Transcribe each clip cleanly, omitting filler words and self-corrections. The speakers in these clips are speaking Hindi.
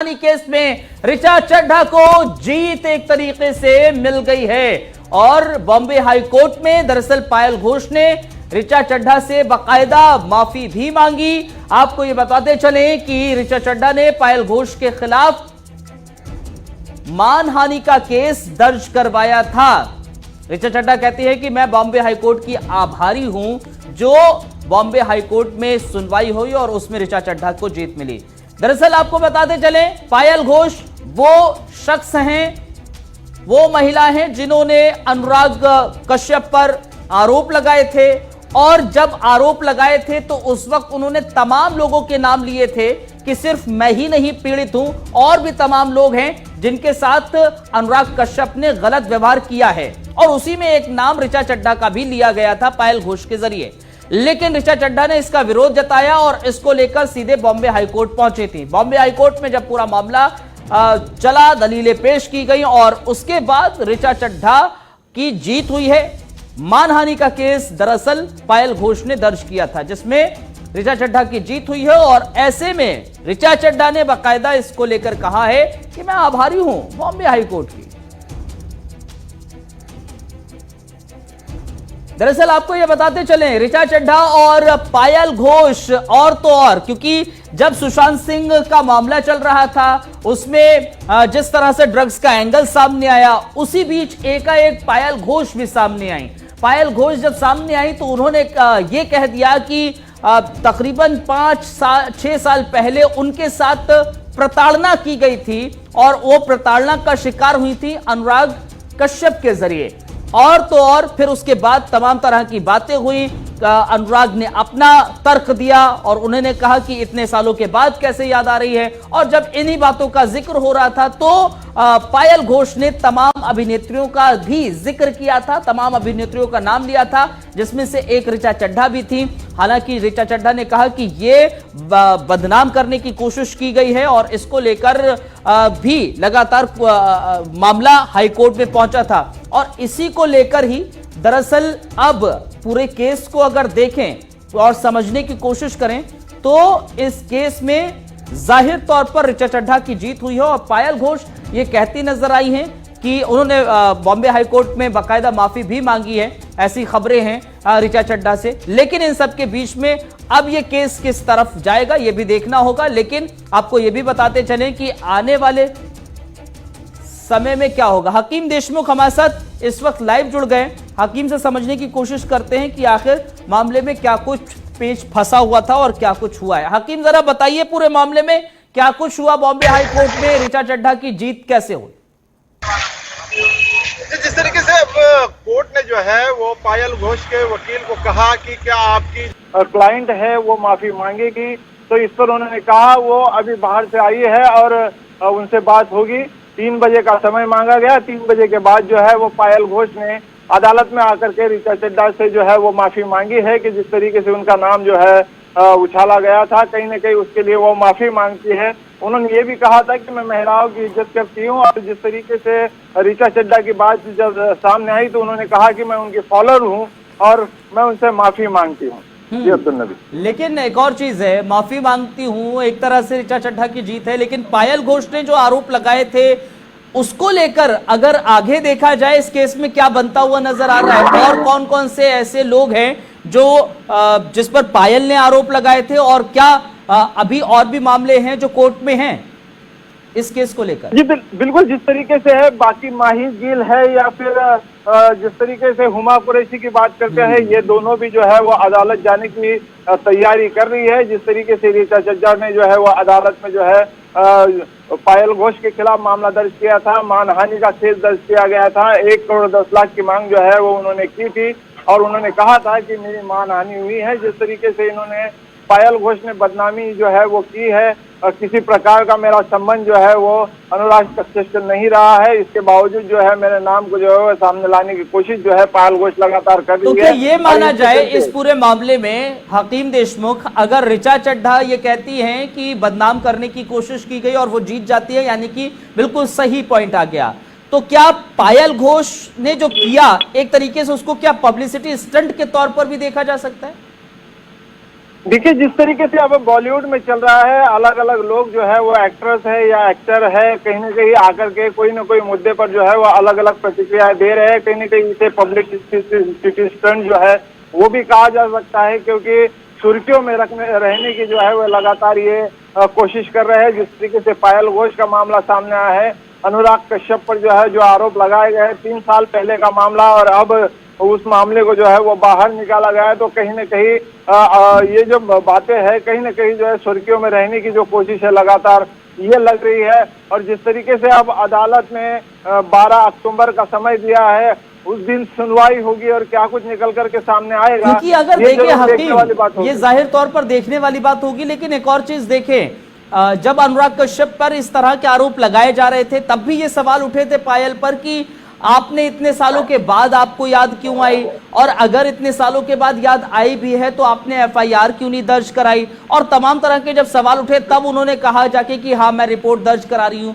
मानहानि केस में ऋचा चड्ढा को जीत एक तरीके से मिल गई है और बॉम्बे हाई कोर्ट में दरअसल पायल घोष ने ऋचा चड्ढा से बाकायदा माफी भी मांगी। आपको यह बताते चले कि ऋचा चड्ढा ने पायल घोष के खिलाफ मानहानि का केस दर्ज करवाया था। ऋचा चड्ढा कहती है कि मैं बॉम्बे हाई कोर्ट की आभारी हूं जो बॉम्बे हाई कोर्ट में सुनवाई हुई और उसमें ऋचा चड्ढा को जीत मिली। दरअसल आपको बताते चले पायल घोष वो शख्स हैं, वो महिला हैं जिन्होंने अनुराग कश्यप पर आरोप लगाए थे और जब आरोप लगाए थे तो उस वक्त उन्होंने तमाम लोगों के नाम लिए थे कि सिर्फ मैं ही नहीं पीड़ित हूं, और भी तमाम लोग हैं जिनके साथ अनुराग कश्यप ने गलत व्यवहार किया है और उसी में एक नाम ऋचा चड्ढा का भी लिया गया था पायल घोष के जरिए। लेकिन ऋचा चड्ढा ने इसका विरोध जताया और इसको लेकर सीधे बॉम्बे हाईकोर्ट पहुंची थी। बॉम्बे हाईकोर्ट में जब पूरा मामला चला, दलीलें पेश की गई और उसके बाद ऋचा चड्ढा की जीत हुई है। मानहानि का केस दरअसल पायल घोष ने दर्ज किया था जिसमें ऋचा चड्ढा की जीत हुई है और ऐसे में ऋचा चड्ढा ने बाकायदा इसको लेकर कहा है कि मैं आभारी हूं बॉम्बे हाईकोर्ट की। दरअसल आपको यह बताते चलें ऋचा चड्ढा और पायल घोष और तो और, क्योंकि जब सुशांत सिंह का मामला चल रहा था उसमें जिस तरह से ड्रग्स का एंगल सामने आया उसी बीच एकाएक पायल घोष भी सामने आई। पायल घोष जब सामने आई तो उन्होंने ये कह दिया कि तकरीबन 5-6 साल पहले उनके साथ प्रताड़ना की गई थी और वो प्रताड़ना का शिकार हुई थी अनुराग कश्यप के जरिए। और तो और फिर उसके बाद तमाम तरह की बातें हुई। अनुराग ने अपना तर्क दिया और उन्होंने कहा कि इतने सालों के बाद कैसे याद आ रही है, और जब इन्हीं बातों का जिक्र हो रहा था तो पायल घोष ने तमाम अभिनेत्रियों का भी जिक्र किया था, तमाम अभिनेत्रियों का नाम लिया था जिसमें से एक ऋचा चड्ढा भी थी। हालांकि ऋचा चड्ढा ने कहा कि ये बदनाम करने की कोशिश की गई है और इसको लेकर भी लगातार मामला हाईकोर्ट में पहुंचा था और इसी को लेकर ही दरअसल अब पूरे केस को अगर देखें और समझने की कोशिश करें तो इस केस में जाहिर तौर पर ऋचा चड्ढा की जीत हुई है और पायल घोष ये कहती नजर आई हैं कि उन्होंने बॉम्बे हाईकोर्ट में बाकायदा माफी भी मांगी है, ऐसी खबरें हैं ऋचा चड्ढा से। लेकिन इन सब के बीच में अब ये केस किस तरफ जाएगा ये भी देखना होगा। लेकिन आपको ये भी बताते चलें कि आने वाले समय में क्या होगा। हकीम देशमुख हमारे साथ इस वक्त लाइव जुड़ गए। हकीम से समझने की कोशिश करते हैं कि आखिर मामले में क्या कुछ पेच फंसा हुआ था और क्या कुछ हुआ है। हकीम जरा बताइए पूरे मामले में क्या कुछ हुआ, बॉम्बे हाई कोर्ट में ऋचा चड्ढा की जीत कैसे हुई? जिस तरीके से कोर्ट ने जो है वो पायल घोष के वकील को कहा कि क्या आपकी क्लाइंट है वो माफी मांगेगी, तो इस पर उन्होंने कहा वो अभी बाहर से आई है और उनसे बात होगी। 3 बजे का समय मांगा गया। 3 बजे के बाद जो है वो पायल घोष ने अदालत में आकर के ऋचा चड्ढा से जो है वो माफी मांगी है कि जिस तरीके से उनका नाम जो है उछाला गया था, कहीं न कहीं उसके लिए वो माफी मांगती है। उन्होंने ये भी कहा था कि मैं महिलाओं की इज्जत करती हूँ और जिस तरीके से ऋचा चड्ढा की बात जब सामने आई तो उन्होंने कहा कि मैं उनकी फॉलोअर हूँ और मैं उनसे माफी मांगती हूँ। जी अब्दुल नबी। लेकिन एक और चीज है, माफी मांगती हूँ एक तरह से ऋचा चड्ढा की जीत है, लेकिन पायल घोष ने जो आरोप लगाए थे उसको लेकर अगर आगे देखा जाए इस केस में क्या बनता हुआ नजर आ रहा है और कौन कौन से ऐसे लोग हैं जो जिस पर पायल ने आरोप लगाए थे और क्या अभी और भी मामले हैं जो कोर्ट में हैं इस केस को लेकर? जी बिल्कुल, जिस तरीके से है बाकी माही गिल है या फिर जिस तरीके से हुमा कुरैशी की बात करते हैं, ये दोनों भी जो है वो अदालत जाने की तैयारी कर रही है। जिस तरीके से ऋचा चड्ढा ने जो है वो अदालत में जो है पायल घोष के खिलाफ मामला दर्ज किया था, मानहानि का केस दर्ज किया गया था। 1 करोड़ 10 लाख की मांग जो है वो उन्होंने की थी और उन्होंने कहा था कि मेरी मानहानि हुई है। जिस तरीके से इन्होंने पायल घोष ने बदनामी जो है वो की है, किसी प्रकार का मेरा संबंध जो है वो अनुराग कश्यप से नहीं रहा है, इसके बावजूद जो है मेरे नाम को जो है सामने लाने की कोशिश जो है पायल घोष लगातार कर रही है। तो क्या ये माना जाए इस पूरे मामले में हकीम देशमुख, अगर ऋचा चड्ढा ये कहती हैं कि बदनाम करने की कोशिश की गई और वो जीत जाती है, यानी कि बिल्कुल सही पॉइंट आ गया, तो क्या पायल घोष ने जो किया एक तरीके से उसको क्या पब्लिसिटी स्टंट के तौर पर भी देखा जा सकता है? देखिए, जिस तरीके से अब बॉलीवुड में चल रहा है, अलग अलग लोग जो है वो एक्ट्रेस है या एक्टर है, कहीं ना कहीं आकर के कोई ना कोई मुद्दे पर जो है वो अलग अलग प्रतिक्रिया दे रहे हैं। कहीं ना कहीं इसे पब्लिसिटी स्टंट जो है वो भी कहा जा सकता है, क्योंकि सुर्खियों में रहने की जो है वो लगातार ये कोशिश कर रहे हैं। जिस तरीके से पायल घोष का मामला सामने आया है, अनुराग कश्यप पर जो है जो आरोप लगाए गए हैं 3 साल पहले का मामला, और अब उस मामले को जो है वो बाहर निकाला गया है, तो कहीं न कहीं ये जो बातें हैं कहीं न कहीं जो है सुर्खियों में रहने की जो कोशिश है लगातार ये लग रही है। और जिस तरीके से अब अदालत ने 12 अक्टूबर का समय दिया है, उस दिन सुनवाई होगी और क्या कुछ निकल करके सामने आएगा, क्योंकि अगर ये देखें जरूर देखने वाली बात हकीम, होगी। ये जाहिर तौर पर देखने वाली बात होगी। लेकिन एक और चीज देखें, जब अनुराग कश्यप पर इस तरह के आरोप लगाए जा रहे थे तब भी ये सवाल उठे थे पायल पर कि आपने इतने सालों के बाद आपको याद क्यों आई, और अगर इतने सालों के बाद याद आई भी है तो आपने एफआईआर क्यों नहीं दर्ज कराई। और तमाम तरह के जब सवाल उठे तब उन्होंने कहा जाके कि हाँ मैं रिपोर्ट दर्ज करा रही हूं।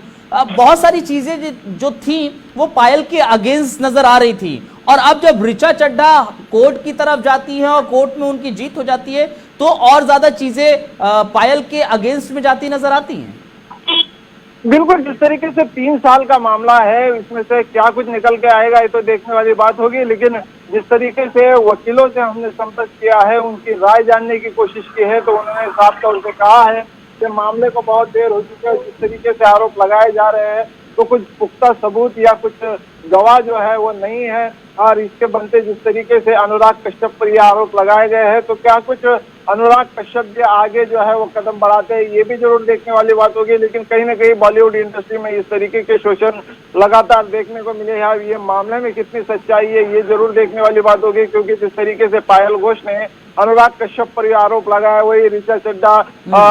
बहुत सारी चीजें जो थी वो पायल के अगेंस्ट नजर आ रही थी। और अब जब ऋचा चड्ढा कोर्ट की तरफ जाती है और कोर्ट में उनकी जीत हो जाती है तो और ज्यादा चीजें पायल के अगेंस्ट में जाती नजर आती हैं। बिल्कुल, जिस तरीके से 3 साल का मामला है, इसमें से क्या कुछ निकल के आएगा ये तो देखने वाली बात होगी। लेकिन जिस तरीके से वकीलों से हमने संपर्क किया है, उनकी राय जानने की कोशिश की है, तो उन्होंने साफ तौर से कहा है कि मामले को बहुत देर हो चुकी है। जिस तरीके से आरोप लगाए जा रहे हैं तो कुछ पुख्ता सबूत या कुछ गवाह जो है वो नहीं है, और इसके बनते जिस तरीके से अनुराग कश्यप पर ये आरोप लगाए गए हैं, तो क्या कुछ अनुराग कश्यप के आगे जो है वो कदम बढ़ाते हैं, ये भी जरूर देखने वाली बात होगी। लेकिन कहीं ना कहीं बॉलीवुड इंडस्ट्री में इस तरीके के शोषण लगातार देखने को मिले हैं। ये मामले में कितनी सच्चाई है ये जरूर देखने वाली बात होगी, क्योंकि जिस तरीके से पायल घोष ने अनुराग कश्यप पर यह आरोप लगाया, वही ऋचा चड्ढा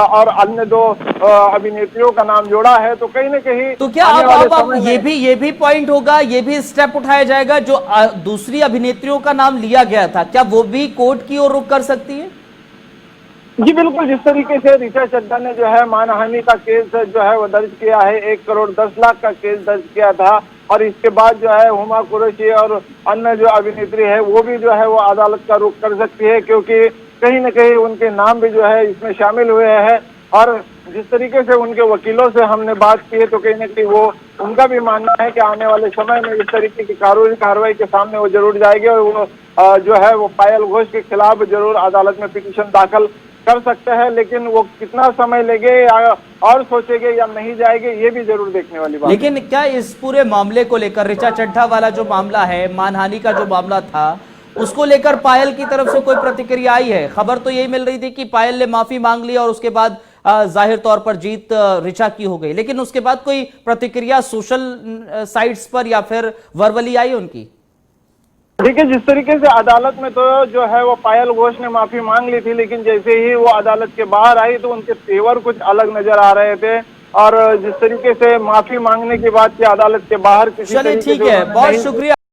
और अन्य 2 अभिनेत्रियों का नाम जोड़ा है, तो कहीं ना कहीं तो क्या अब ये भी पॉइंट होगा, ये भी स्टेप उठाया जाएगा जो दूसरी अभिनेत्रियों का नाम लिया गया था, क्या वो भी कोर्ट की ओर रुख कर सकती है? जी बिल्कुल, जिस तरीके से ऋचा चड्ढा ने जो है मानहानि का केस जो है वो दर्ज किया है, 1 करोड़ 10 लाख का केस दर्ज किया था, और इसके बाद जो है हुमा कुरैशी और अन्य जो अभिनेत्री है वो भी जो है वो अदालत का रुख कर सकती है, क्योंकि कहीं न कहीं उनके नाम भी जो है इसमें शामिल हुए हैं। और जिस तरीके से उनके वकीलों से हमने बात की है, तो कहीं न कहीं वो उनका भी मानना है कि आने वाले समय में इस तरीके की कार्रवाई के सामने वो जरूर जाएगी, और वो जो है वो पायल घोष के खिलाफ जरूर अदालत में पिटीशन दाखिल कर सकते हैं। लेकिन वो कितना समय लेंगे या और सोचेंगे या नहीं जाएंगे, ये भी जरूर देखने वाली बात। लेकिन क्या इस पूरे मामले को लेकर, ऋचा चड्ढा वाला जो मामला है, मानहानि का जो मामला था, उसको लेकर पायल की तरफ से कोई प्रतिक्रिया आई है? खबर तो यही मिल रही थी कि पायल ने माफी मांग ली और उसके बाद जाहिर तौर पर जीत ऋचा की हो गई, लेकिन उसके बाद कोई प्रतिक्रिया सोशल साइट्स पर या फिर वर्बली आई उनकी? देखिए, जिस तरीके से अदालत में तो जो है वो पायल घोष ने माफी मांग ली थी, लेकिन जैसे ही वो अदालत के बाहर आई तो उनके तेवर कुछ अलग नजर आ रहे थे, और जिस तरीके से माफी मांगने के बाद की अदालत के बाहर किसी चलिए ठीक है, बहुत शुक्रिया।